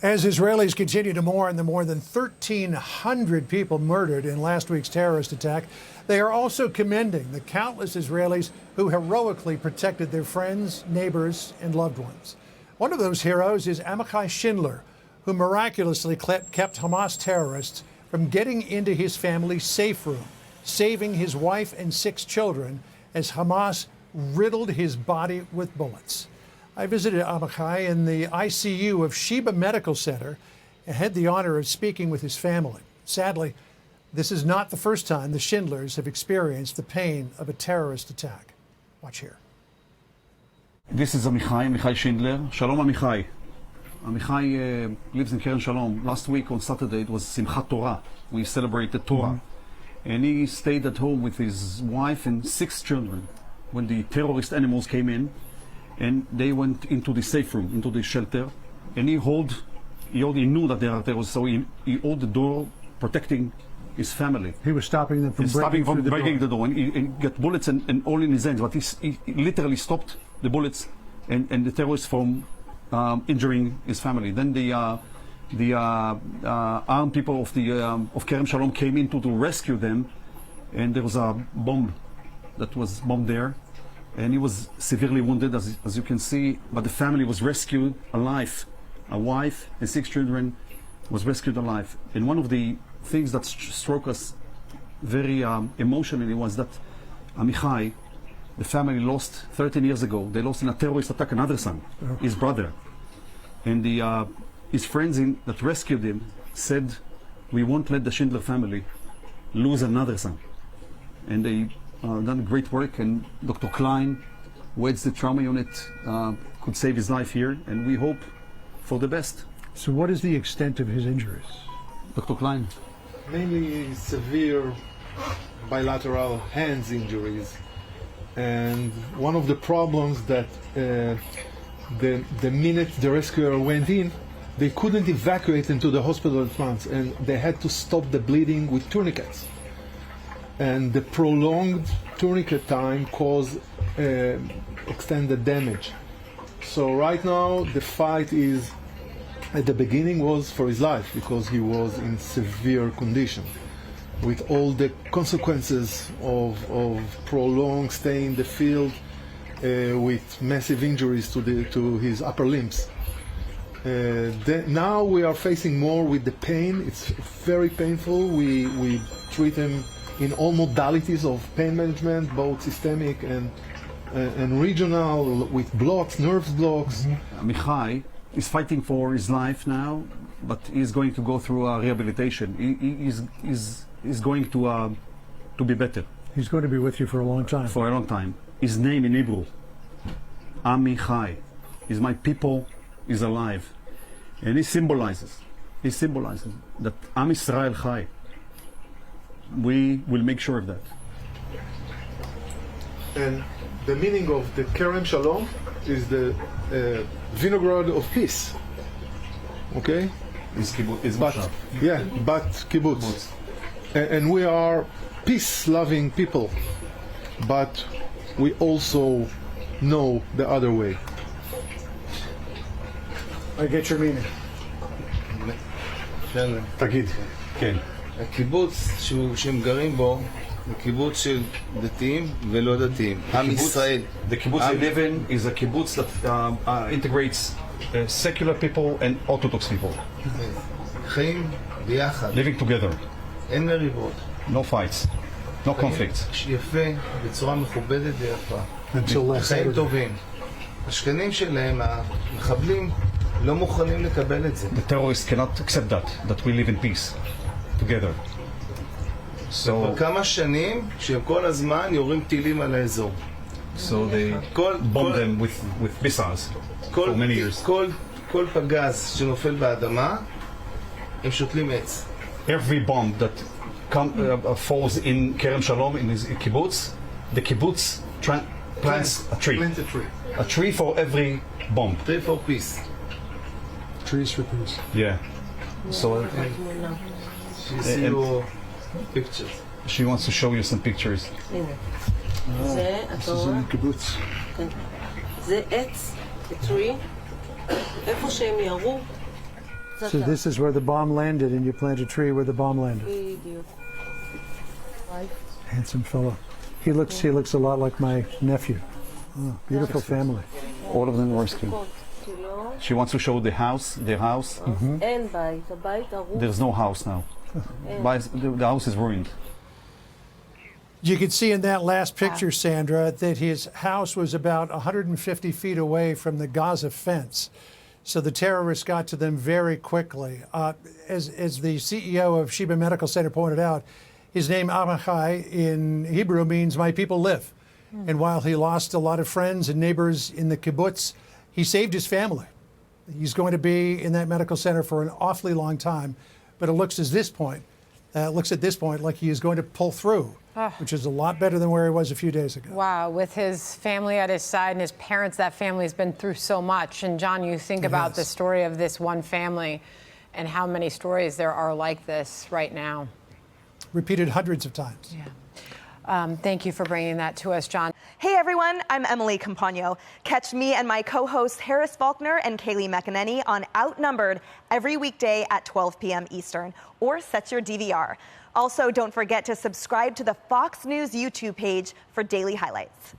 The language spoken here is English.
As Israelis continue to mourn the more than 1,300 people murdered in last week's terrorist attack, they are also commending the countless Israelis who heroically protected their friends, neighbors, and loved ones. One of those heroes is Amichai Schindler, who miraculously kept Hamas terrorists from getting into his family's safe room, saving his wife and 6 children as Hamas riddled his body with bullets. I visited Amichai in the ICU of Sheba Medical Center and had the honor of speaking with his family. Sadly, this is not the first time the Schindlers have experienced the pain of a terrorist attack. Watch here. This is Amichai Schindler. Shalom, Amichai. Amichai lives in Kerem Shalom. Last week on Saturday it was Simchat Torah. We celebrated Torah. And he stayed at home with his wife and 6 children when the terrorist animals came in. And they went into the safe room, into the shelter, and he knew that there are terrorists, so he held the door, protecting his family. He was stopping them from breaking the door. And he got bullets and all in his hands, but he literally stopped the bullets and the terrorists from injuring his family. Then the armed people of Kerem Shalom came in to rescue them, and there was a bomb that was bombed there. And he was severely wounded, as you can see, but the family was rescued alive. A wife and 6 children was rescued alive. And one of the things that struck us very emotionally was that Amichai, the family lost 13 years ago. They lost in a terrorist attack another son, his brother. And his friends that rescued him said, "We won't let the Schindler family lose another son." And they done great work, and Dr. Klein, who heads the trauma unit, could save his life here, and we hope for the best. So what is the extent of his injuries? Dr. Klein? Mainly severe bilateral hands injuries, and one of the problems that the minute the rescuer went in, they couldn't evacuate into the hospital at once, and they had to stop the bleeding with tourniquets. And the prolonged tourniquet time caused extended damage. So right now the fight is, at the beginning, was for his life, because he was in severe condition with all the consequences of prolonged stay in the field with massive injuries to his upper limbs. Now we are facing more with the pain. It's very painful. We treat him in all modalities of pain management, both systemic and regional, with blocks, nerves blocks. Amichai is fighting for his life now, but he's going to go through a rehabilitation. He's going to be better. He's going to be with you for a long time. For a long time. His name in Hebrew, Amichai, is my people is alive. And he symbolizes that Am Yisrael Chai. We will make sure of that. And the meaning of the Kerem Shalom is the vineyard of peace. Okay? But kibbutz. And we are peace-loving people, but we also know the other way. I get your meaning. תגיד. כן. הקיבוץ שהם גרים בו זה קיבוץ של דתיים ולא דתיים. עם ישראל. The kibbutz they live in is a kibbutz that integrates secular people and Orthodox people. חיים ביחד. Living together. אין מריבות. No fights. No conflicts. יפה, בצורה מכובדת ויפה. Until חיים טובים. השכנים שלהם, המחבלים, לא מוכנים לקבל את זה. The terrorists cannot accept that we live in peace together. So כבר כמה שנים שהם כל הזמן יורים טילים על האזור. So they bomb them with missiles for many years. כל פגז שנופל באדמה, הם שותלים עץ. Every bomb that falls in Kerem Shalom, in his kibbutz, the kibbutz plants a tree. Plant a tree. A tree for every bomb. Tree for peace. Trees for peace. Yeah. So She see you pictures. she wants to show you some pictures. זה, אתה רואה? קיבוץ. זה עץ, a tree, איפה שהם ירו, So this is where the bomb landed, and you plant a tree where the bomb landed. בדיוק. Handsome fellow. He looks a lot like my nephew. Oh, beautiful family. All of them were rescued. שלו. She wants to show the house, their house. אין בית, הבית הרוס. There's no house now. The house is ruined. You could see in that last picture, Sandra, that his house was about 150 feet away from the Gaza fence. So the terrorists got to them very quickly. As the CEO of Sheba Medical Center pointed out, his name Amichai in Hebrew means my people live. And while he lost a lot of friends and neighbors in the kibbutz, he saved his family. He's going to be in that medical center for an awfully long time, but it looks at this point like he is going to pull through, which is a lot better than where he was a few days ago. Wow, with his family at his side and his parents, that family has been through so much. And John, you think about the story of this one family and how many stories there are like this right now. Repeated hundreds of times. Yeah. Thank you for bringing that to us, John. Hey everyone, I'm Emily Campagno. Catch me and my co-hosts Harris Faulkner and Kaylee McEnany on Outnumbered every weekday at 12 p.m. Eastern, or set your DVR. Also, don't forget to subscribe to the Fox News YouTube page for daily highlights.